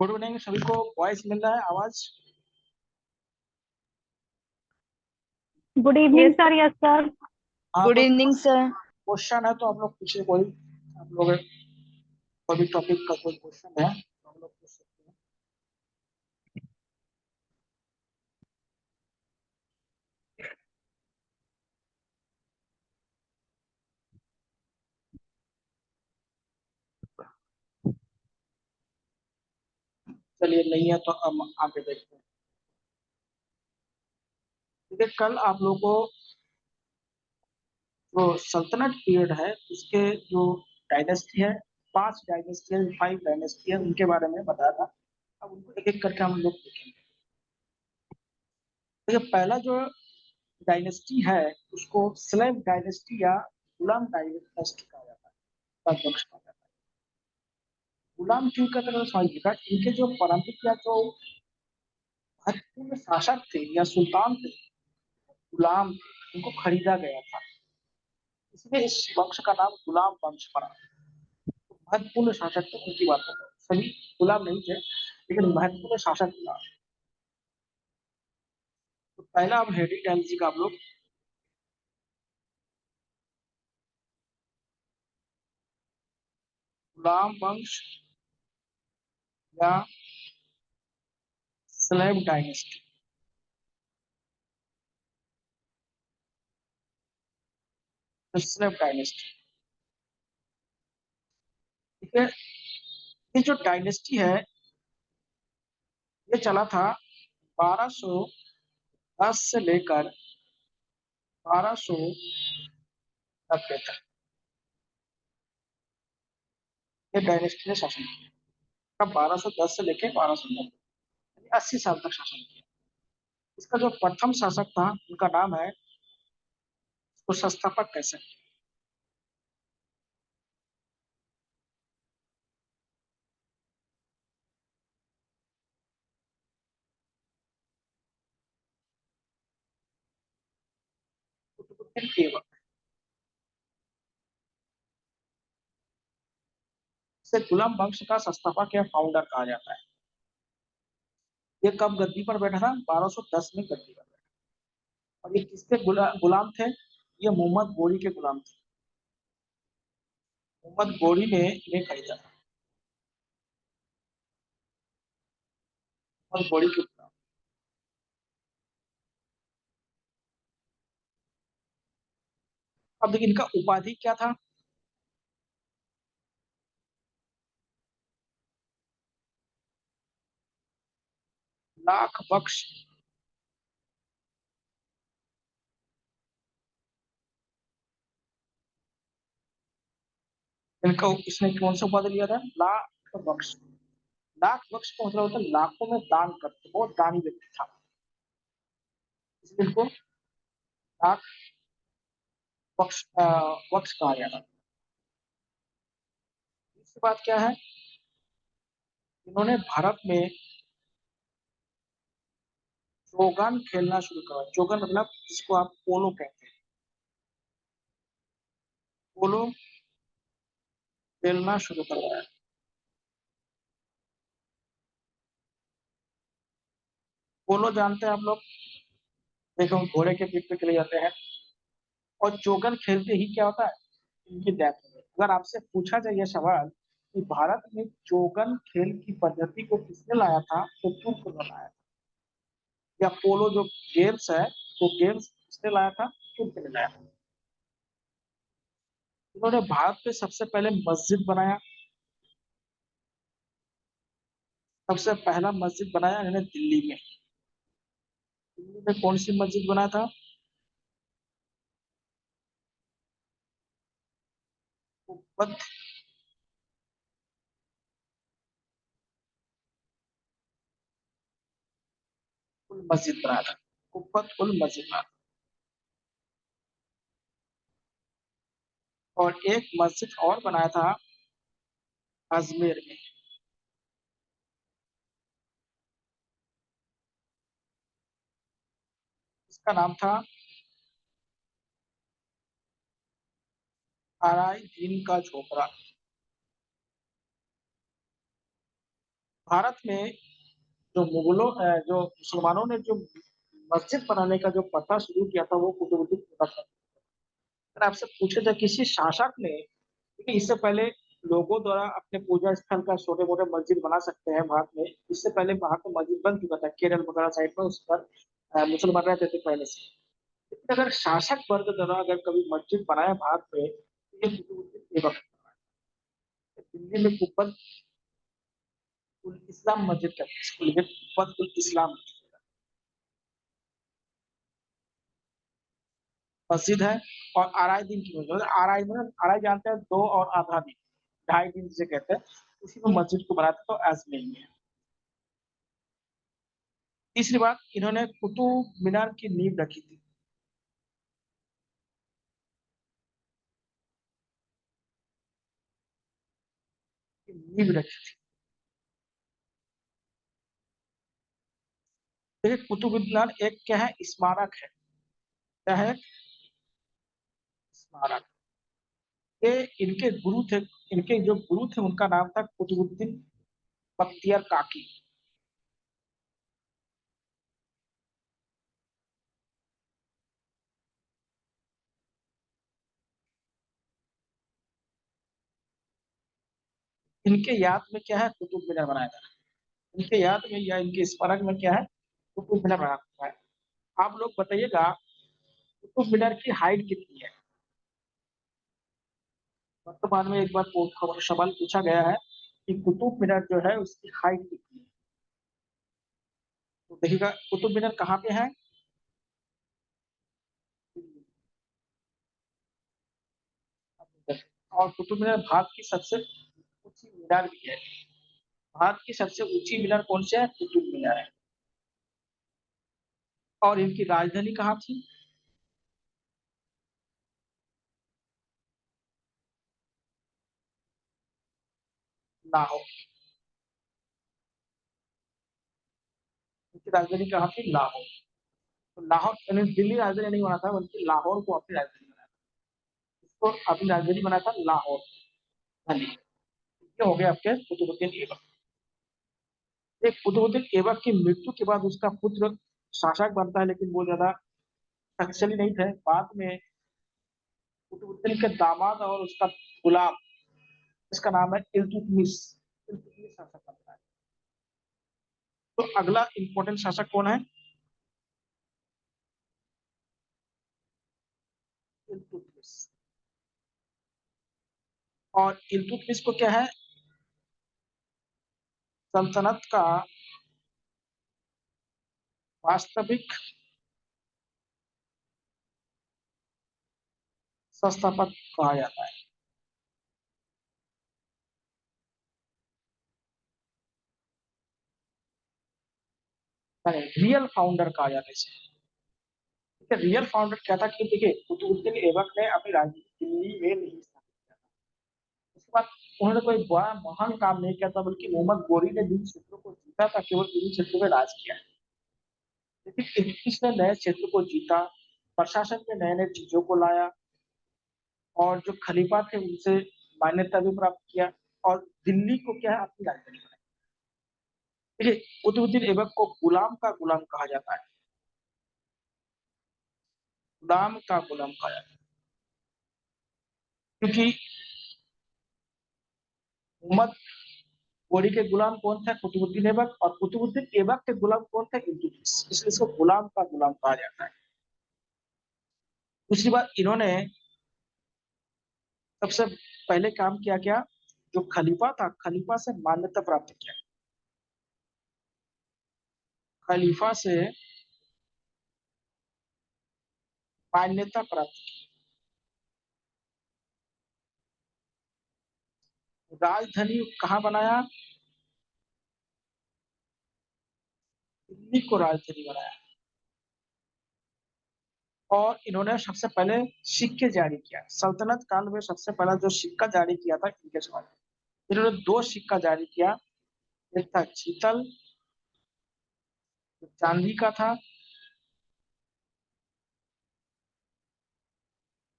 Good evening सभी को। Voice मिल रहा है, आवाज? Good evening sir. Yes sir. हाँ, गुड कोई इवनिंग सर। क्वेश्चन है तो आप लोग पूछिए। कोई आप लोग कोई भी टॉपिक का कोई क्वेश्चन है तो हम लोग पूछ सकते हैं। चलिए, नहीं है तो हम आगे देखते हैं। देखिए, कल आप लोगों को जो सल्तनत पीरियड है उसके जो डायनेस्टी है, 5 डायनेस्टी है, 5 डायनेस्टी है, उनके बारे में बताया था। अब उनको एक एक करके हम लोग देखेंगे। तो ये पहला जो डायनेस्टी है उसको स्लेव डायनेस्टी या गुलाम डायनेस्टी कहा जाता है, राजवंश कहा जाता है। गुलाम क्यों कहते हैं समझिएगा। इनके जो पारंपरिक या जो महत्वपूर्ण शासक थे या सुल्तान थे, गुलाम थे, उनको खरीदा गया था, इसलिए इस वंश का नाम गुलाम वंश पड़ा। तो महत्वपूर्ण शासक थे, उनकी बात कर रहा हूँ। सभी गुलाम नहीं थे लेकिन महत्वपूर्ण शासक गुलाम। तो पहला अब हेडिंग डाल दीजिएगा आप लोग, गुलाम वंश या स्लेव डायनेस्टी। स्लेव डायनेस्टी, ठीक है। ये जो डायनेस्टी है ये चला था 1210 से लेकर 1290 तक। ये डायनेस्टी ने शासन किया। 1210 से लेकर 1290, 80 साल तक शासन किया। इसका जो प्रथम शासक था उनका नाम है, उसको संस्थापक कैसे, कुतुबुद्दीन ऐबक। इसे गुलाम वंश का संस्थापक या फाउंडर कहा जाता है। ये कब गद्दी पर बैठा था? 1210 में गद्दी पर बैठा। और ये किसके गुलाम थे? ये मोहम्मद गोरी के गुलाम थे। मोहम्मद गोरी ने इन्हें खरीदा था। मोहम्मद गोरी के गुलाम। अब देखिए, इनका उपाधि क्या था? लाख बख्श। इनका इसने कौन सा उपाधि लिया था? लाख बख्श। लाख बख्श का मतलब होता है लाखों में दान करते, बहुत दानी व्यक्ति था, इसलिए इनको लाख बख्श बख्श कहा गया था। इसके बाद क्या है, इन्होंने भारत में चोगन खेलना शुरू करा। चोगन मतलब जिसको आप पोलो कहते हैं, पोलो खेलना शुरू करवाया। पोलो जानते हैं आप लोग, देखो घोड़े के पीठ पे चले जाते हैं। और चोगन खेलते ही क्या होता है, इनकी डेथ हो गई। अगर आपसे पूछा जाए यह सवाल कि भारत में चोगन खेल की पद्धति को किसने लाया था, तो तुर्क ने लाया था। या पोलो जो गेम्स है, वो गेम्स किसने लाया था? तुर्क ने लाया था। इन्होंने भारत में सबसे पहले मस्जिद बनाया। सबसे पहला मस्जिद बनाया इन्होंने दिल्ली में। दिल्ली में कौन सी मस्जिद बनाया था? कुब्बत उल मस्जिद बनाया था। कुब्बत उल मस्जिद बनाया था। और एक मस्जिद और बनाया था अजमेर में। इसका नाम था आराई दिन का झोपड़ा। भारत में जो जो मुसलमानों ने जो मस्जिद बनाने का जो प्रथा शुरू किया था वो कुतुबुद्दीन ऐबक था। अगर आपसे पूछे जाए किसी शासक ने, क्योंकि इससे पहले लोगों द्वारा अपने पूजा स्थल का छोटे मोटे मस्जिद बना सकते हैं भारत में, इससे पहले वहां पे मस्जिद बन चुका था केरल वगैरह साइड में, उस पर मुसलमान रहते थे पहले से। लेकिन अगर शासक वर्ग द्वारा अगर कभी मस्जिद बनाया भारत में तो ये कुतुबुद्दीन ऐबक ने। दिल्ली में कुब्बत उल इस्लाम मस्जिद का कुब्बत उल इस्लाम मस्जिद है। और अढ़ाई दिन की मस्जिद, अढ़ाई जानते हैं, 2 और आधा दिन, 2.5 दिन जिसे कहते हैं, उसी में मस्जिद को बनाते तो अजमेर में। तीसरी बात, इन्होंने कुतुब मीनार की नींव रखी थी। नींव रखी थी। देखिए कुतुब मीनार एक क्या है, स्मारक है। क्या है? स्मारक। ये इनके गुरु थे, इनके जो गुरु थे उनका नाम था कुतुबुद्दीन बख्तियार काकी। इनके याद में क्या है, कुतुब मीनार बनाया जा रहा है। इनके याद में या इनके स्मारक में क्या है, कुतुब मीनार बनाया जा रहा है। आप लोग बताइएगा कुतुब मीनार की हाइट कितनी है? वर्तमान में एक बार सवाल पूछा गया है कि कुतुब मीनार जो है उसकी हाइट कितनी है। तो देखिएगा कुतुब मीनार कहाँ पे है? और कुतुब मीनार भारत की सबसे ऊंची मीनार भी है। भारत की सबसे ऊंची मीनार कौन सी है? कुतुब मीनार है। और इनकी राजधानी कहाँ थी? लाहौर। इनकी राजधानी कहाँ थी? लाहौर। तो लाहौर यानी दिल्ली राजधानी नहीं बना था, बल्कि लाहौर को अपनी राजधानी बनाया था। इसको अपनी राजधानी बना था लाहौर। हाँ जी। ये हो गया आपके कुतुबुद्दीन ऐबक। एक कुतुबुद्दीन ऐबक की मृत्यु के बाद उसका पुत्र शासक बनता है, लेकिन वो ज्यादा सक्सेसफुल नहीं थे। बाद में कुतुबुद्दीन के दामाद और उसका गुलाम, इसका नाम है इल्तुतमिश। इल्तुतमिश शासक बनता है। तो अगला इंपॉर्टेंट शासक कौन है? इल्तुतमिश। और इल्तुतमिश को क्या है, सल्तनत का वास्तविक संस्थापक कहा जाता है। रियल फाउंडर कहा जाता है इसे। रियल फाउंडर क्या था कि देखिए कुतुबुद्दीन ऐबक ने अपनी राजनीति दिल्ली में नहीं स्थापित किया था। उसके बाद उन्होंने कोई बड़ा महान काम नहीं किया था, बल्कि मोहम्मद गोरी ने जिन क्षेत्रों को जीता था केवल उन्हीं क्षेत्रों में राज किया है। लेकिन इल्तुतमिश ने नए क्षेत्र को जीता, प्रशासन में नए नए चीजों को लाया, और जो खलीफा थे उनसे मान्यता भी प्राप्त किया, और दिल्ली को क्या है, अपनी राजधानी बनाया। देखिए कुतुबुद्दीन ऐबक को गुलाम का गुलाम कहा जाता है। गुलाम का गुलाम कहा जाता है, क्योंकि मोहम्मद गोरी के गुलाम कौन था? कुतुबुद्दीन ऐबक। और कुतुबुद्दीन ऐबक के गुलाम कौन थे? इल्तुतमिश। इसलिए इसको गुलाम का गुलाम कहा जाता है। दूसरी बात, इन्होंने सबसे पहले काम किया क्या, जो खलीफा था खलीफा से मान्यता प्राप्त किया। खलीफा से मान्यता प्राप्त की। राजधानी कहाँ बनाया? दिल्ली को राजधानी बनाया। और इन्होंने सबसे पहले सिक्के जारी किया। सल्तनत काल में सबसे पहला जो सिक्का जारी किया था इनके समय। इन्होंने 2 सिक्का जारी किया। एक था चीतल, जो चांदी का था,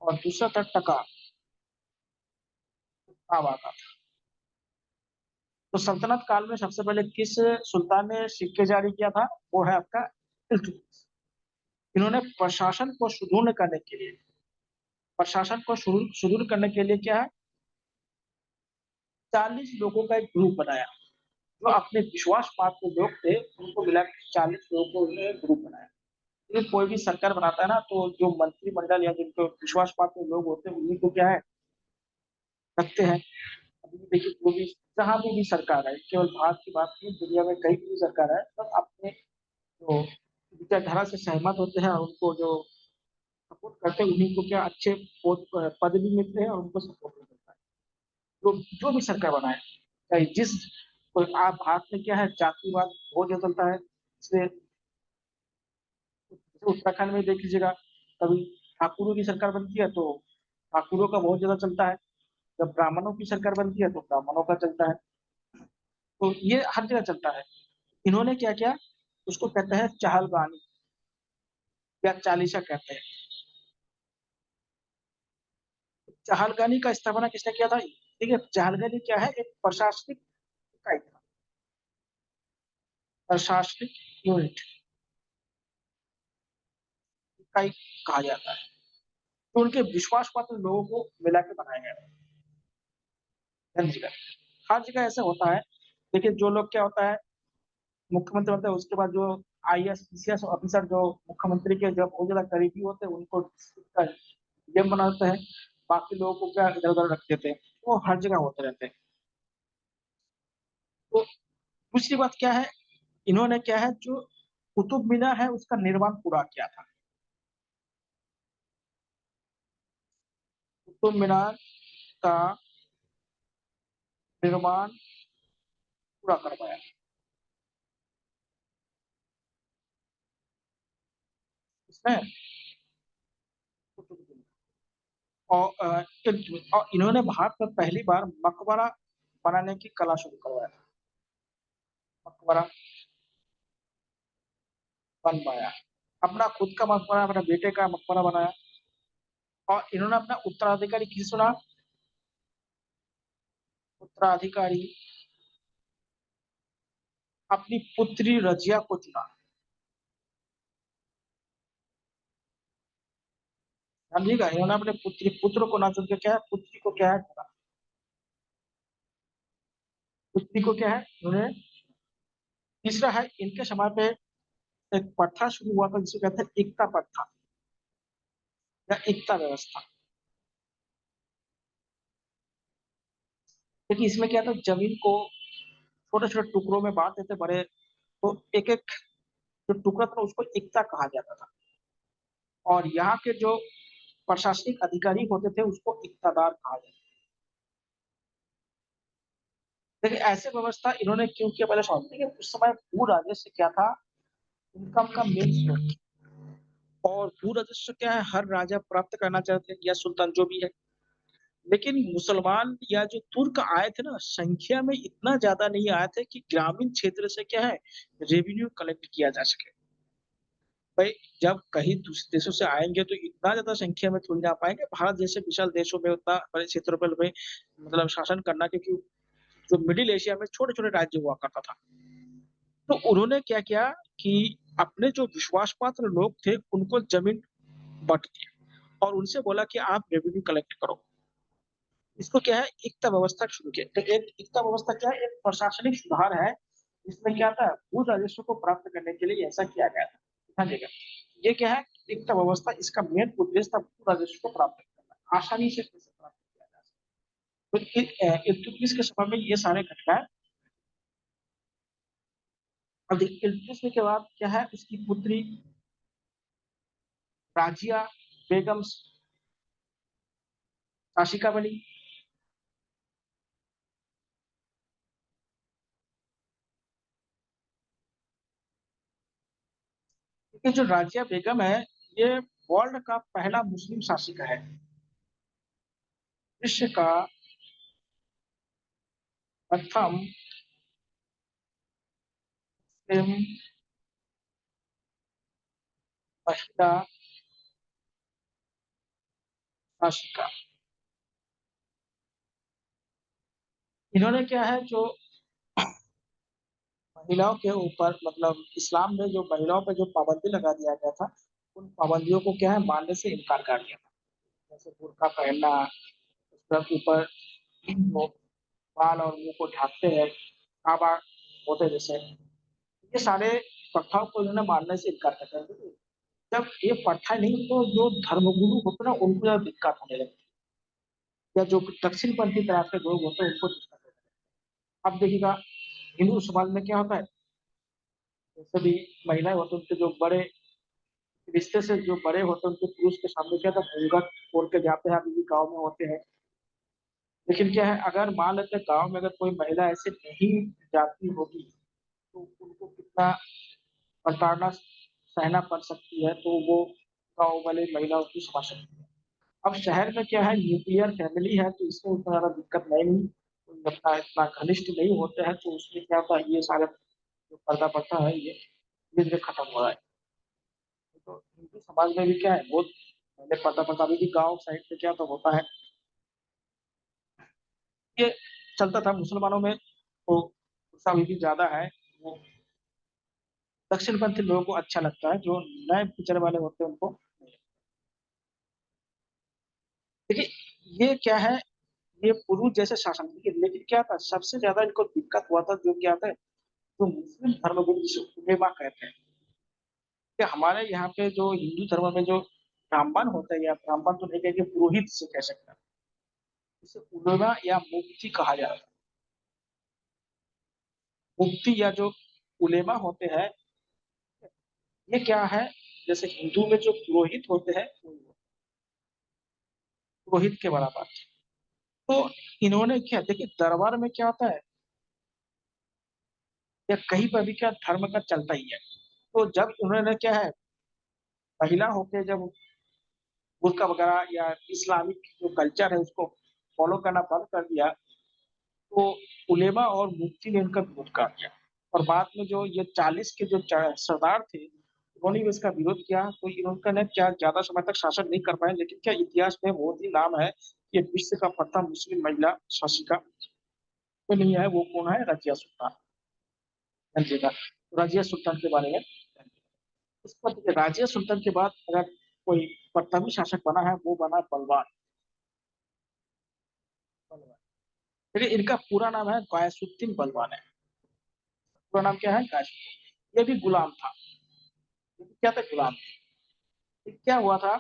और दूसरा था टका, तांबा का। तो सल्तनत काल में सबसे पहले किस सुल्तान ने सिक्के जारी किया था? वो है आपका इल्तुतमिश। इन्होंने प्रशासन को सुदृढ़ करने के लिए क्या है, 40 लोगों का एक ग्रुप बनाया। जो अपने विश्वास पात्र लोग थे उनको मिला के 40 लोगों को उन्होंने ग्रुप बनाया। क्योंकि कोई भी सरकार बनाता है ना, तो जो मंत्रिमंडल या जिनको विश्वास पात्र लोग होते हैं उन्हीं को क्या है, रखते हैं। अभी देखिए कोई भी जहाँ भी सरकार है, केवल भारत की बात नहीं, दुनिया में कहीं भी सरकार है, सब अपने जो विचारधारा से सहमत होते हैं और उनको जो सपोर्ट करते हैं उन्हीं को क्या अच्छे पद भी मिलते हैं और उनको सपोर्ट भी मिलता है। तो जो भी सरकार बनाए, चाहे जिस कोई आप भारत में क्या है, जातिवाद बहुत ज्यादा चलता है। इसलिए उत्तराखंड में देख लीजिएगा, कभी ठाकुरों की सरकार बनती है तो ठाकुरों का बहुत ज्यादा चलता है, जब ब्राह्मणों की सरकार बनती है तो ब्राह्मणों का चलता है। तो ये हर जगह चलता है। इन्होंने क्या किया, उसको कहते हैं चहलगानी या चालीसा कहते हैं। चहलगानी का स्थापना किसने किया था? ठीक है, चहलगानी क्या है, एक प्रशासनिक इकाई था, प्रशासनिक यूनिट इकाई कहा जाता है। तो उनके विश्वास पात्र लोगों को मिला के बनाया गया है। हर जगह, हर जगह ऐसा होता है। देखिए जो लोग क्या होता है, मुख्यमंत्री बनते हैं, उसके बाद जो आईएएस पीसीएस ऑफिसर जो मुख्यमंत्री के जब बहुत ज्यादा करीबी होते हैं उनको डीएम बनाते हैं, बाकी लोगों को क्या इधर उधर रख देते हैं। वो हर जगह होते रहते हैं। तो दूसरी बात क्या है, इन्होंने क्या है, जो कुतुब मीनार है उसका निर्माण पूरा किया था। कुतुब मीनार का निर्माण पूरा करवाया। इसमें कुतुब मीनार और इन्होंने भारत में पहली बार मकबरा बनाने की कला शुरू करवाया था। मकबरा बनवाया, अपना खुद का मकबरा, अपने बेटे का मकबरा बनाया। और इन्होंने अपना उत्तराधिकारी किसे चुना? उत्तराधिकारी अपनी पुत्री रजिया को चुना। समझिएगा, इन्होंने अपने पुत्र को ना चुन के क्या है, पुत्री को क्या है चुना। पुत्री को क्या है इन्होंने। तीसरा है, इनके समय पे एक प्रथा शुरू हुआ था जिसे कहते हैं एकता प्रथा या एकता व्यवस्था। क्योंकि इसमें क्या था, जमीन को छोटे छोटे टुकड़ों में बांट देते बड़े, तो एक एक जो टुकड़ा था उसको एकता कहा जाता था। और यहाँ के जो प्रशासनिक अधिकारी होते थे उसको इक्तादार कहा जाता था। लेकिन ऐसे व्यवस्था इन्होंने क्यों किया, पहले समझते हैं कि उस समय भू राजस्व क्या था, इनकम का मेन स्रोत। और भू राजस्व क्या है, हर राजा प्राप्त करना चाहते हैं या सुल्तान जो भी है। लेकिन मुसलमान या जो तुर्क आए थे ना, संख्या में इतना ज्यादा नहीं आए थे कि ग्रामीण क्षेत्र से क्या है, रेवेन्यू कलेक्ट किया जा सके। भाई जब कहीं दूसरे देशों से आएंगे तो इतना ज्यादा संख्या में थोड़ी ना आ पाएंगे भारत जैसे विशाल देशों में, उतना बड़े क्षेत्रफल में मतलब शासन करना, क्योंकि जो मिडिल एशिया में छोटे छोटे राज्य हुआ करता था। तो उन्होंने क्या किया कि अपने जो विश्वास पात्र लोग थे उनको जमीन बट दिया और उनसे बोला कि आप रेवेन्यू कलेक्ट करो। इसको क्या है, एकता व्यवस्था शुरू किया। तो एक एकता व्यवस्था क्या है, एक प्रशासनिक सुधार है। इसमें क्या था, भू राजस्व को प्राप्त करने के लिए ऐसा किया गया था। ध्यान देगा, ये क्या है, एकता व्यवस्था, इसका मेन उद्देश्य था भू राजस्व को प्राप्त करना, आसानी से कैसे प्राप्त किया जा सकता। तो इल्तुतमिश के समय में ये सारे घटनाएं। अब देखिए इल्तुतमिश के बाद क्या है, उसकी पुत्री राजिया बेगम शाशिका बनी। क्योंकि जो राजिया बेगम है, ये वर्ल्ड का पहला मुस्लिम शासक है, विश्व का प्रथम मुस्लिम महिला शासिका। इन्होंने क्या है, जो महिलाओं के ऊपर मतलब इस्लाम में जो महिलाओं पे जो पाबंदी लगा दिया गया था, उन पाबंदियों को क्या है मानने से इनकार कर दिया था। जैसे बुर्का पहनना, उसके ऊपर जो बाल और मुंह को ढकते हैं, काबा होते जैसे, ये सारे प्रथाओं को इन्होंने मानने से इनकार कर दिया। जब ये प्रथा नहीं तो जो धर्मगुरु होते ना उनको ज्यादा दिक्कत होने लगी, या जो दक्षिणपंथी तरह के लोग होते हैं उनको दिक्कत होने लगी। अब देखिएगा हिंदू समाज में क्या होता है, जैसे भी महिलाएं होते हैं उनके जो बड़े रिश्ते से जो बड़े होते हैं उनके पुरुष के सामने क्या था घूंघट ओढ़ के जाते हैं, अभी भी गाँव में होते हैं। लेकिन क्या है अगर मान लेते हैं गाँव में अगर कोई महिला ऐसे नहीं जाती होगी तो उनको कितना प्रताड़ना सहना पड़ सकती है, तो वो गाँव वाले महिलाओं की समझ सकती है। अब शहर में क्या है न्यूक्लियर फैमिली है तो इसमें उतना ज्यादा दिक्कत नहीं, कोई अपना इतना घनिष्ठ नहीं होते हैं, तो उसमें क्या होता है ये सारा जो पर्दा प्रथा है ये धीरे धीरे खत्म हो रहा है। तो हिंदू समाज में भी क्या है बहुत पहले पर्दा प्रथा, अभी भी गाँव साइड पे क्या तो होता है, ये चलता था। मुसलमानों में तो गुस्सा अभी भी ज्यादा है, वो दक्षिणपंथी लोगों को अच्छा लगता है, जो नए विचार वाले होते हैं उनको नहीं। देखिए ये क्या है, ये पुरुष जैसे शासन, लेकिन क्या था सबसे ज्यादा इनको दिक्कत हुआ था जो क्या था, जो मुस्लिम धर्मगुरु जिसे उलेमा कहते हैं। कि हमारे यहाँ पे जो हिंदू धर्म में जो ब्राह्मण होता है, या ब्राह्मण तो नहीं कहेंगे पुरोहित से कह सकते हैं, इसे उलेमा या मुफ्ती कहा जाता है। मुफ्ती या जो उलेमा होते हैं, ये क्या है, जैसे हिंदू में जो पुरोहित होते हैं पुरोहित के बराबर। तो इन्होंने क्या देखिए दरबार में क्या होता है, या कहीं पर भी क्या धर्म का चलता ही है। तो जब उन्होंने क्या है महिला होके जब बुर्का वगैरह या इस्लामिक जो कल्चर है उसको फॉलो करना बंद कर दिया, तो उलेमा और मुफ्ती ने इनका विरोध कर दिया। और बाद में जो ये 40 के जो सरदार थे उन्होंने भी इसका विरोध किया, तो इन्होंने क्या ज्यादा समय तक शासन नहीं कर पाए, लेकिन क्या इतिहास में बहुत ही नाम है, ये विश्व का प्रथम मुस्लिम महिला शासिका तो नहीं है, वो कौन है, रजिया सुल्तान। समझिएगा रजिया सुल्तान के बारे में। उसके बाद देखिए, राजिया सुल्तान के बाद अगर कोई प्रथम शासक बना है वो बना बलवान। बलवान देखिए इनका पूरा नाम है गयासुद्दीन बलवान है। पूरा नाम क्या है, गयासुद्दीन। ये भी गुलाम था। ये भी क्या था, गुलाम। ये क्या हुआ था,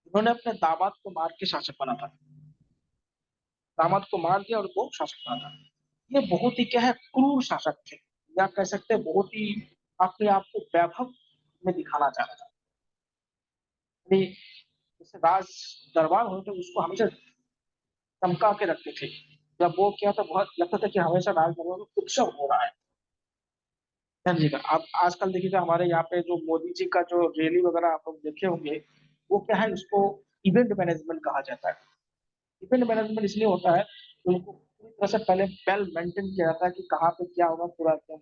इन्होंने अपने दामाद को मार के शासक बना था। दामाद को मार दिया और वो शासक बना था। ये बहुत ही क्या है क्रूर शासक थे, या कह सकते हैं बहुत ही अपने आप को वैभव में दिखाना चाह रहा था। यानी जैसे राज दरबार होते थे उसको हमेशा चमका के रखते थे। जब वो क्या था बहुत लगता था कि हमेशा राज दरबार में उत्सव हो रहा है। समझिएगा आप आजकल देखिएगा हमारे यहाँ पे जो मोदी जी का जो रैली वगैरह आप लोग देखे होंगे, वो क्या है उसको इवेंट मैनेजमेंट कहा जाता है। इवेंट मैनेजमेंट इसलिए होता है कि उनको पूरी तरह से पहले वेल मेंटेन किया जाता है कि कहाँ पे क्या होगा पूरा एकदम,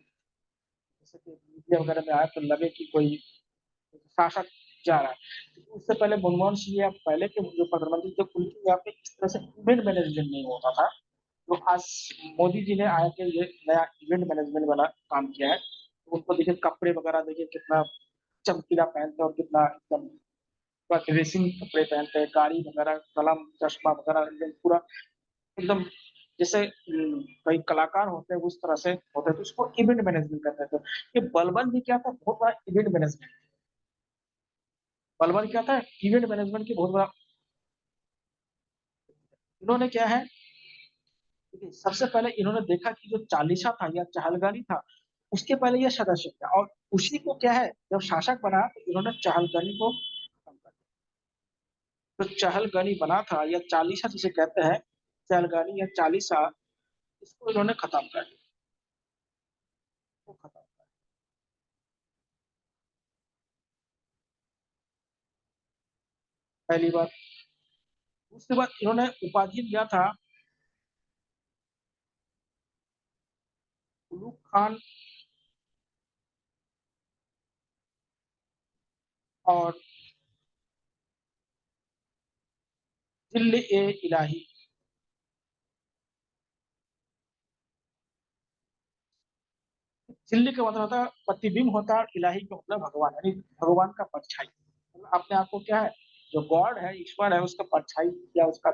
जैसे कि मीडिया वगैरह में आए तो लगे कि कोई शासक जा रहा है। तो उससे पहले मनमोहन सिंह या पहले के जो प्रधानमंत्री थे उनके यहाँ पे इस तरह से इवेंट मैनेजमेंट नहीं होता था। तो आज मोदी जी ने आया के ये नया इवेंट मैनेजमेंट वाला काम किया है। तो उनको देखिए कपड़े वगैरह देखिए कितना चमकीला पहनते हैं, और कितना एकदम पूरा रेसिंग कपड़े पहनते हैं, गाड़ी वगैरह कलम चश्मा वगैरह एकदम पूरा एकदम जैसे कई कलाकार होते हैं उस तरह से होते हैं, तो उसको इवेंट मैनेजमेंट कहते हैं। तो ये बलबन भी क्या था, बहुत बड़ा इवेंट मैनेजमेंट। बलबन क्या था, इवेंट मैनेजमेंट की बहुत बड़ा। इन्होंने क्या है, देखिए सबसे पहले इन्होंने देखा कि जो चालीसा था या चहलगानी था, उसके पहले ये सदस्य था, और उसी को क्या है जब शासक बना तो इन्होंने चहलगानी को खत्म कर दिया। तो चहलगानी बना था या चालीसा जिसे कहते हैं, चहलगानी या चालीसा, इसको इन्होंने खत्म कर दिया। वो खत्म कर दिया। पहली बात। उसके बाद इन्होंने उपाधि लिया था उलूग खान और जिल ए इलाही। चिल्ली का मतलब होता है प्रतिबिंब होता है, और इलाही का मतलब भगवान, यानी भगवान का परछाई। मतलब अपने आप को क्या है, जो गॉड है, ईश्वर है, उसका परछाई या उसका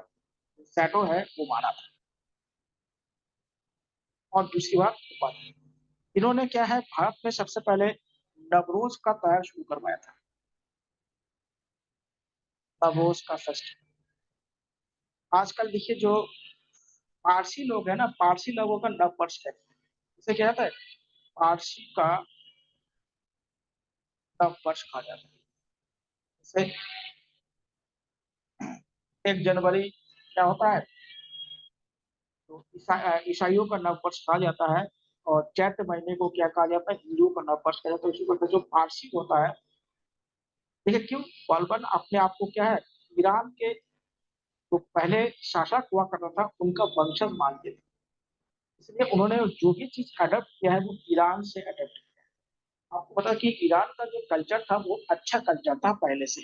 शैडो है, वो माना था। और दूसरी बात उपाधि, इन्होंने क्या है, भारत में सबसे पहले नवरोज का त्यौहार शुरू करवाया था। नवरोज का फेस्टिवल आजकल देखिए जो पारसी लोग हैं ना, पारसी लोगों का नव वर्ष है, इसे क्या कहता है, पारसी का नव वर्ष कहा जाता है। जैसे 1 जनवरी क्या होता है, तो ईसाइयों का नव वर्ष कहा जाता है। और चैत्र महीने को क्या कहा जाता है, हिंदुओं का नव वर्ष कहा जाता है। उसी प्रकार जो पारसी होता है, देखिए क्यों, बलबन अपने आप को क्या है, ईरान के जो पहले शासक हुआ करता था उनका वंशज मानते थे, इसलिए उन्होंने जो भी चीज अडॉप्ट किया है वो ईरान से अडॉप्ट किया है। आपको पता है कि ईरान का जो कल्चर था वो अच्छा कल्चर था पहले से।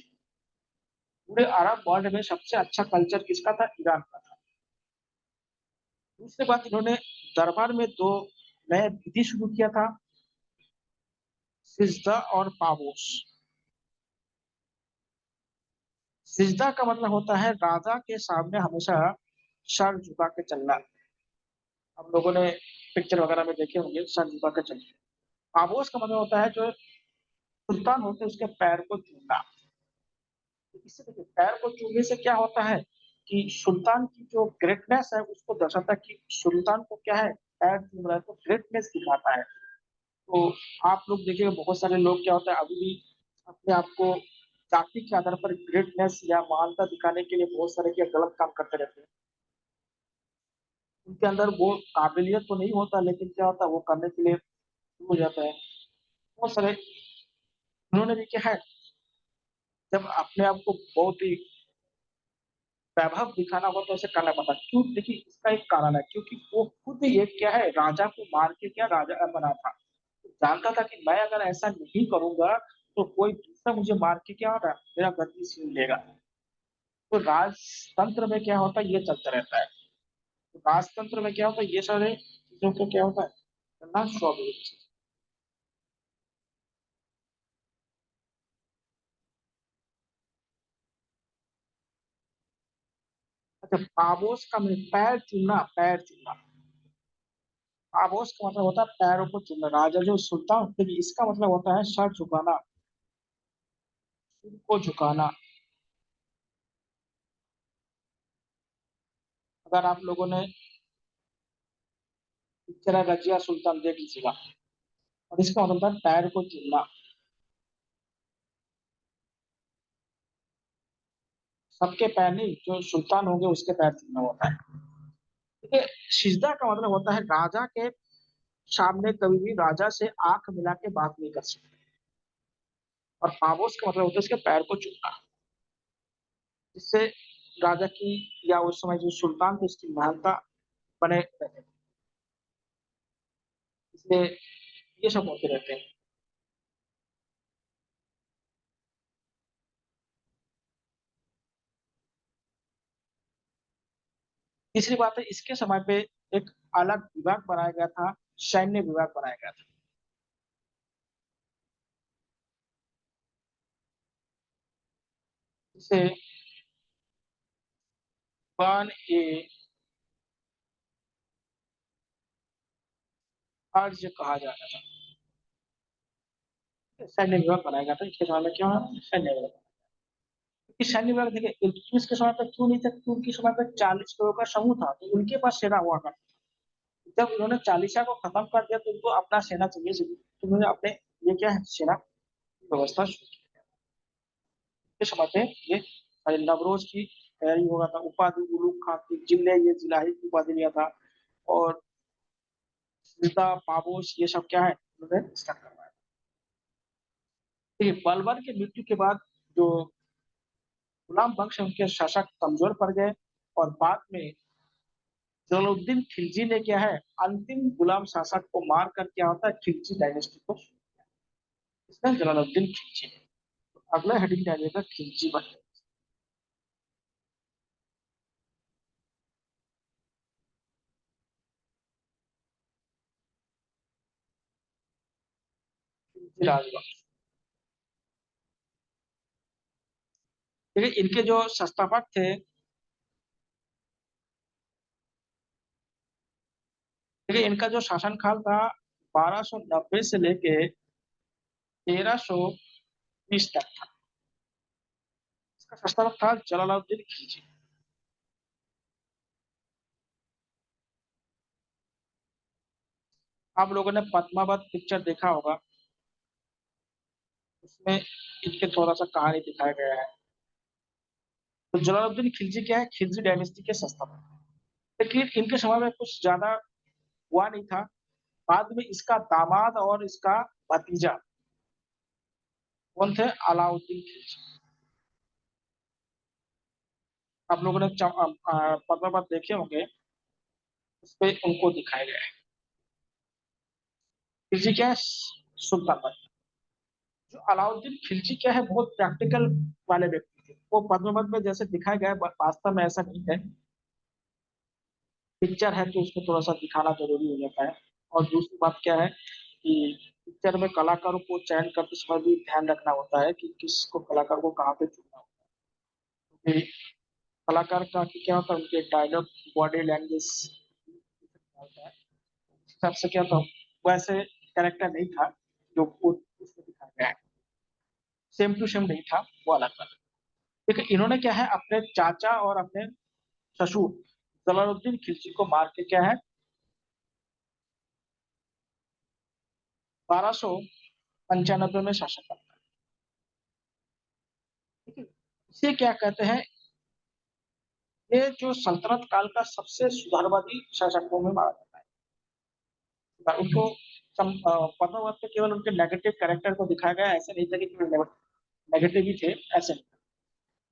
पूरे अरब वर्ल्ड में सबसे अच्छा कल्चर किसका था, ईरान का था। दूसरी बात, इन्होंने दरबार में 2 नए विधि शुरू किया था, सिजदा और पाबोस। सिजदा का मतलब होता है राजा के सामने हमेशा सर झुका के चलना। हम लोगों ने पिक्चर वगैरह में देखे होंगे सर झुका के चलना। पाबोस का मतलब होता है जो सुल्तान होते हैं उसके पैर को चूमना। इससे देखिए पैर को चूमने से क्या होता है कि सुल्तान की जो ग्रेटनेस है उसको दर्शाता है कि सुल्तान को क्या है, पैर चूम रहा है तो ग्रेटनेस दिखाता है। तो आप लोग देखिए बहुत सारे लोग क्या होता है अभी भी अपने आप को जाति के आधार पर ग्रेटनेस या महानता दिखाने के लिए बहुत सारे क्या गलत काम करते रहते हैं। उनके अंदर वो काबिलियत तो नहीं होता, लेकिन क्या होता है वो करने के लिए हो जाता है। बहुत सारे उन्होंने भी क्या है, जब अपने आप को बहुत ही वैभव दिखाना होगा तो ऐसे करना पड़ता है। क्यों, देखिए इसका एक कारण है, क्योंकि वो खुद ये क्या है, राजा को मार के क्या राजा बना था। जानता था कि मैं अगर ऐसा नहीं करूंगा तो कोई दूसरा मुझे मार के क्या होगा, मेरा गद्दी छीन लेगा। तो राजतंत्र में क्या होता है, ये चलता रहता है। तो राजतंत्र में क्या होता है, ये सारे चीजों को क्या होता है, करना स्वाभाविक। अच्छा, पाबोस का मतलब पैर चूमना, पैर चूमना। पाबोस का मतलब होता है पैरों को चूमना। राजा जो सुल्तान होते हैं, इसका मतलब होता है सर झुकाना, सिर को झुकाना। अगर आप लोगों ने पिक्चर है रजिया सुल्तान देख लीजिएगा, और इसका मतलब होता है पैर को चूमना। सबके पैर नहीं, जो सुल्तान होंगे उसके पैर चूमना होता है। ठीक है। सिजदा का मतलब होता है राजा के सामने कभी भी राजा से आंख मिला के बात नहीं कर सकते। और पाबोस का मतलब होता है उसके पैर को चूमना, जिससे राजा की या उस समय जो सुल्तान थे उसकी महानता बने रहे। इसलिए ये सब होते रहते हैं। तीसरी बात है, इसके समय पे एक अलग विभाग बनाया गया था, सैन्य विभाग बनाया गया था। जिसे वन ए अर्ज कहा जाता था। सैन्य विभाग बनाया गया था, इसके समय में क्या हुआ, सैन्य विभाग। क्योंकि सैन्य विभाग देखिए इल्तुतमिश के समय पे क्यों नहीं था, क्योंकि उनके समय पे 40 लोगों का समूह था, तो उनके पास सेना हुआ करता था। जब उन्होंने 40 को खत्म कर दिया तो उनको अपना सेना चाहिए, तो उन्होंने अपने ये क्या है, सेना की व्यवस्था शुरू की। के समय पे ये नवरोज की तैयारी होगा था। उपाधि उलूग खां की, जिनने ये जिलाही की उपाधि लिया था। और सिद्दा पाबोश ये सब क्या है, उन्होंने स्टार्ट करवाया। देखिए बलबन की मृत्यु के बाद जो गुलाम बख्श है, उनके शासक कमजोर पड़ गए। और बाद में जलालुद्दीन खिलजी ने क्या है, अंतिम गुलाम शासक को मार कर क्या होता है, खिलजी डायनेस्टी को इसमें जलालुद्दीन खिलजी ने। तो अगला हेडिंग क्या जाएगा, खिलजी बन गए। राजवंश। देखिए इनके जो संस्थापक थे, देखिए इनका जो शासनकाल था 1290 से लेके 1320 तक था। इसका संस्थापक था जलालुद्दीन खिलजी। आप लोगों ने पद्मावत पिक्चर देखा होगा, उसमें इनके थोड़ा सा कहानी दिखाया गया है। तो जलालुद्दीन खिलजी क्या है, खिलजी डायनेस्टी के संस्थापक। लेकिन इनके समय में कुछ ज्यादा हुआ नहीं था। बाद में इसका दामाद और इसका भतीजा कौन थे, अलाउद्दीन खिलजी। आप लोगों ने पद्मावत देखे होंगे, उसपे उनको दिखाया गया है। खिलजी क्या है, सुल्तान बने। जो अलाउद्दीन खिलजी क्या है, बहुत प्रैक्टिकल वाले व्यक्ति थे। वो पद्मावत में जैसे दिखाया गया है, वास्तव में ऐसा नहीं है। पिक्चर है तो उसमें थोड़ा सा दिखाना जरूरी हो जाता है। और दूसरी बात क्या है कि पिक्चर में कलाकारों को चयन करते समय भी ध्यान रखना होता है कि किसको, कलाकार को कहाँ पे चुनना होता है, क्योंकि कलाकार का कि क्या होता है, उनके डायलॉग, बॉडी लैंग्वेज होता है। उस हिसाब से क्या था, वैसे कैरेक्टर नहीं था जो उसमें दिखाया गया है। सेम टू सेम नहीं था, वो अलग था। देखिए इन्होंने क्या है, अपने चाचा और अपने ससुर जलालुद्दीन खिलजी को मार के क्या है 1295 में शासन करता है। ठीक है, इसे क्या कहते हैं, ये जो सल्तनत काल का सबसे सुधारवादी शासकों में माना जाता है। उनको पद्मावत में केवल उनके नेगेटिव कैरेक्टर को दिखाया गया, ऐसे नहीं था कि केवल नेगेटिव ही थे, ऐसे नहीं।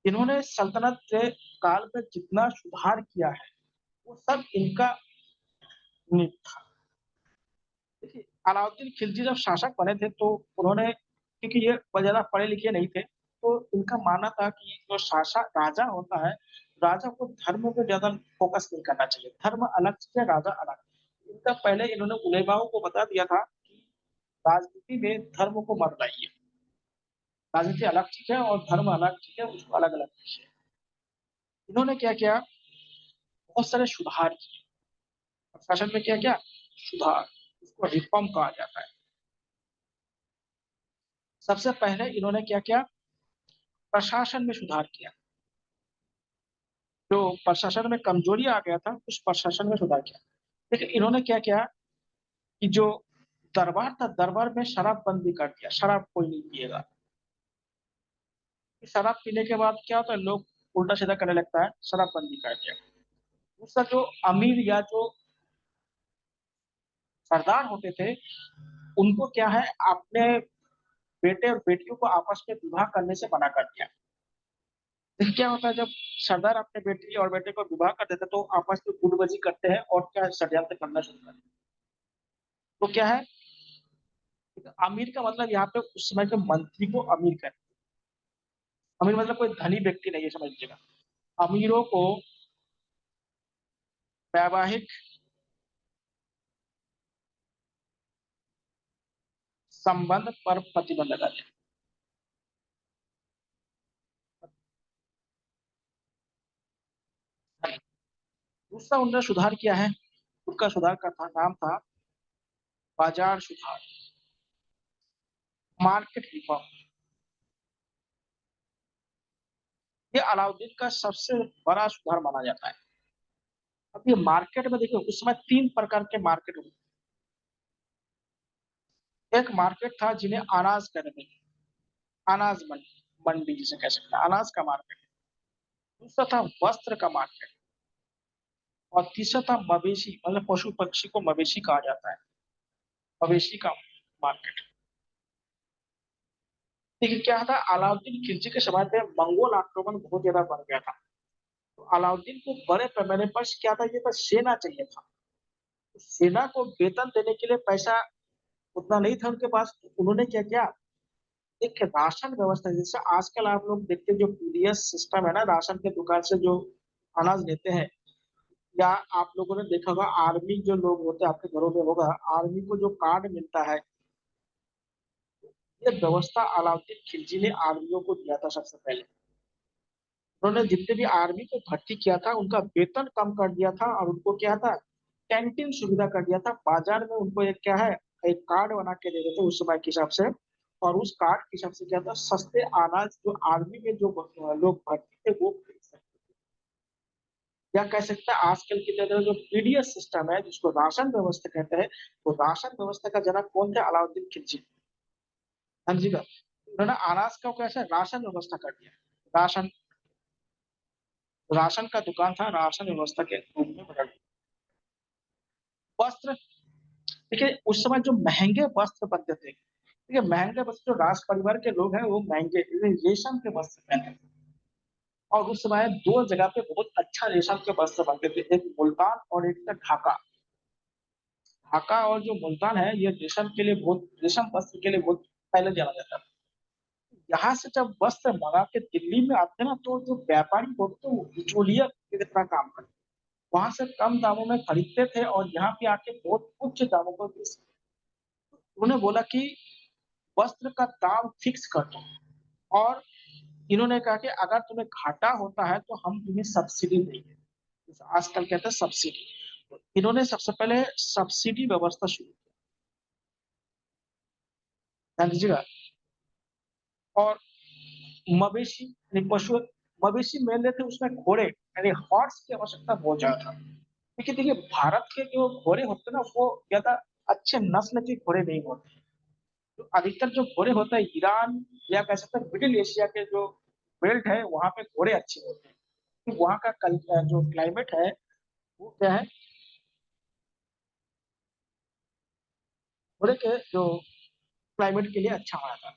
इन्होंने सल्तनत के काल में जितना सुधार किया है वो सब इनका निमित्त था। देखिए अलाउद्दीन खिलजी जब शासक बने थे तो उन्होंने, क्योंकि ये ज्यादा पढ़े लिखे नहीं थे, तो इनका मानना था कि जो शासक राजा होता है, राजा को धर्म पे ज्यादा फोकस नहीं करना चाहिए। धर्म अलग चीज है, राजा अलग। इनका पहले इन्होंने उलेमाओं को बता दिया था कि राजनीति में धर्म को मत लाइए। राजनीति अलग चीज है और धर्म अलग चीज है, उसको अलग अलग चीज है। इन्होंने क्या किया, बहुत सारे सुधार किए। शासन में क्या क्या सुधार, इसको रिफॉर्म कहा जाता है। सबसे पहले इन्होंने क्या किया, प्रशासन में सुधार किया। जो प्रशासन में कमजोरी आ गया था, उस प्रशासन में सुधार किया। लेकिन इन्होंने क्या किया कि जो दरबार था, दरबार में शराबबंदी कर दिया, शराब कोई नहीं पिएगा। शराब पीने के बाद क्या होता है, लोग उल्टा सीधा करने लगता है, शराबबंदी कर दिया। दूसरा, जो अमीर या जो सरदार होते थे, उनको क्या है, अपने बेटे और बेटियों को आपस में विवाह करने से मना कर दिया। देखिए क्या होता है, जब सरदार अपने बेटी और बेटे को विवाह कर देते तो आपस में गुटबाजी करते हैं और क्या षड्यंत्र करना शुरू करते हैं। तो क्या है, अमीर का मतलब यहाँ पे उस समय के मंत्री को अमीर कहते हैं। अमीर मतलब कोई धनी व्यक्ति नहीं है, समझ लीजिएगा। अमीरों को वैवाहिक संबंध पर प्रतिबंध लगा दिया। दूसरा उन्होंने सुधार किया है, उनका सुधार का नाम था बाजार सुधार, मार्केट रिफॉर्म। ये अलाउद्दीन का सबसे बड़ा सुधार माना जाता है। अब ये मार्केट में देखिए, उस समय 3 प्रकार के मार्केट होते थे। एक मार्केट था जिन्हें अनाज कहते थे, अनाज मंडी जिसे कह सकते हैं, अनाज का मार्केट। दूसरा था वस्त्र का मार्केट। और तीसरा था मवेशी, मतलब पशु पक्षी को मवेशी कहा जाता है, मवेशी का मार्केट। देखिए क्या था, अलाउद्दीन खिलजी के समय पे मंगोल आक्रमण बहुत ज्यादा बढ़ गया था। तो अलाउद्दीन को बड़े पैमाने पर क्या था, ये था सेना चाहिए था। तो सेना को वेतन देने के लिए पैसा उतना नहीं था उनके पास। तो उन्होंने क्या किया, एक राशन व्यवस्था, जैसे आजकल आप लोग देखते हैं जो पीडीएस सिस्टम है ना, राशन के दुकान से जो अनाज लेते हैं, या आप लोगों ने देखा होगा आर्मी जो लोग होते हैं आपके घरों में होगा, आर्मी को जो कार्ड मिलता है, ये व्यवस्था अलाउद्दीन खिलजी ने आर्मियों को दिया था सबसे पहले। उन्होंने जितने भी आर्मी को भर्ती किया था उनका वेतन कम कर दिया था और उनको क्या था, कैंटीन सुविधा कर दिया था। बाजार में उनको एक क्या है, एक कार्ड बना के दे देते उस समय के हिसाब से, और उस कार्ड के हिसाब से क्या था, सस्ते अनाज जो आर्मी में जो लोग भर्ती थे वो खरीद सकते थे। या कह सकते हैं आजकल की तरह जो पीडीएस सिस्टम है जिसको राशन व्यवस्था कहते हैं, तो राशन व्यवस्था का जनक कौन थे, अलाउद्दीन खिलजी। समझी का, उन्होंने अनाज का कैसे राशन व्यवस्था कर दिया। राशन राशन का दुकान था, राशन व्यवस्था के रूप में बदल दिया। वस्त्र, देखिए उस समय जो महंगे वस्त्र बनते थे, ठीक है, महंगे वस्त्र जो राज परिवार के लोग हैं वो महंगे रेशम के वस्त्र पहनते थे। और उस समय दो जगह पे बहुत अच्छा रेशम के वस्त्र बनते थे, एक मुल्तान और एक था ढाका। ढाका और जो मुल्तान है ये रेशम के लिए बहुत, रेशम वस्त्र के लिए बहुत पहले जाना जाता था। यहाँ से जब वस्त्र मंगा के दिल्ली में आते ना, तो जो व्यापारी होते थे वो बिचौलिया की तरह काम करते, वहां से कम दामों में खरीदते थे और यहाँ पे आके बहुत उच्च दामों पर बेचते। उन्होंने बोला कि वस्त्र का दाम फिक्स कर दो, और इन्होंने कहा कि अगर तुम्हें घाटा होता है तो हम तुम्हें सब्सिडी देंगे, जैसे आजकल कहते हैं सब्सिडी। तो इन्होंने सबसे पहले सब्सिडी व्यवस्था शुरू की, ध्यान दीजिएगा। और मवेशी यानी पशु, मवेशी मेन लेते उसमें घोड़े यानी हॉर्स की आवश्यकता बहुत ज्यादा था। देखिए देखिए भारत के जो घोड़े होते हैं ना वो ज्यादा अच्छे नस्ल के घोड़े नहीं होते। तो अधिकतर जो घोड़े होते हैं ईरान या कह सकते हैं मिडिल एशिया के जो बेल्ट है वहां पे घोड़े अच्छे होते हैं, तो वहाँ का जो क्लाइमेट है वो क्या है, घोड़े के जो क्लाइमेट के लिए अच्छा माना था।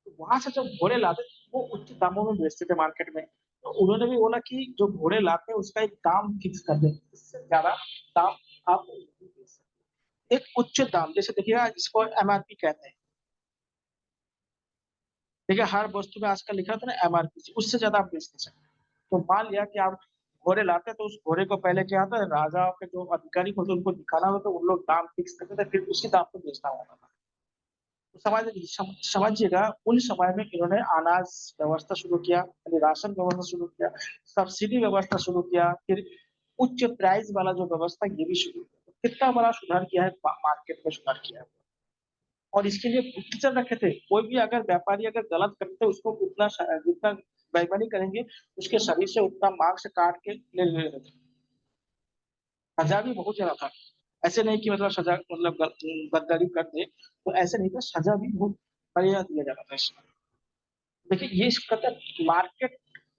तो वहां से जब घोड़े लाते वो उच्च दामों में बेचते थे मार्केट में। तो उन्होंने भी बोला कि जो घोड़े लाते हैं उसका एक दाम फिक्स कर दे, इससे ज्यादा दाम आप नहीं बेच सकते। एक उच्च दाम, जैसे देखिएगा इसको एमआरपी कहते हैं। देखिए हर वस्तु में आजकल लिखा था ना एमआरपी, उससे ज्यादा आप बेच नहीं सकते। तो मान लिया कि आप घोड़े लाते तो उस घोड़े को पहले क्या होता है, राजा के जो अधिकारी होते उनको दिखाना होता, तो उन लोग दाम फिक्स करते थे, फिर उसी दाम पे बेचना होता था। तो समझिएगा उन समय में इन्होंने अनाज व्यवस्था शुरू किया, यानी राशन व्यवस्था शुरू किया, सब्सिडी व्यवस्था शुरू किया, फिर उच्च प्राइस वाला जो व्यवस्था ये भी शुरू किया। तो कितना बड़ा सुधार किया है, मार्केट में सुधार किया है। और इसके लिए गुप्तचर रखे थे, कोई भी अगर व्यापारी अगर गलत करते उसको उतना जितना बेईमानी करेंगे उसके शरीर से उतना मांस काट के ले ले लेते। सजा भी बहुत ज्यादा था, ऐसे नहीं कि मतलब सजा मतलब गद्दारी कर दे, तो ऐसे नहीं था, सजा भी बहुत बढ़िया दिया जाता था इसमें। देखिए ये कहते हैं मार्केट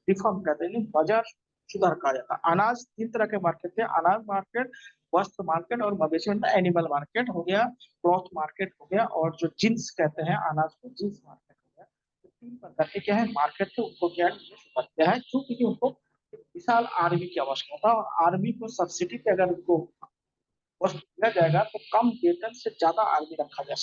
रिफॉर्म कहते हैं, बाजार सुधार कहा जाता है। अनाज तीन तरह के मार्केट थे, अनाज मार्केट, वस्त्र मार्केट और मवेशी में एनिमल मार्केट हो गया, क्लॉथ मार्केट हो गया, और जो जींस कहते हैं अनाज को जींस मार्केट हो गया। तो तीन प्रकार के क्या है मार्केट थे, उनको क्या है सुधार किया है, क्योंकि उनको एक विशाल आर्मी की आवश्यकता था, और आर्मी को सब्सिडी पे अगर उनको वस्तु दिया जाएगा तो कम वेतन से ज्यादा आर्मी रखा जा सकता है।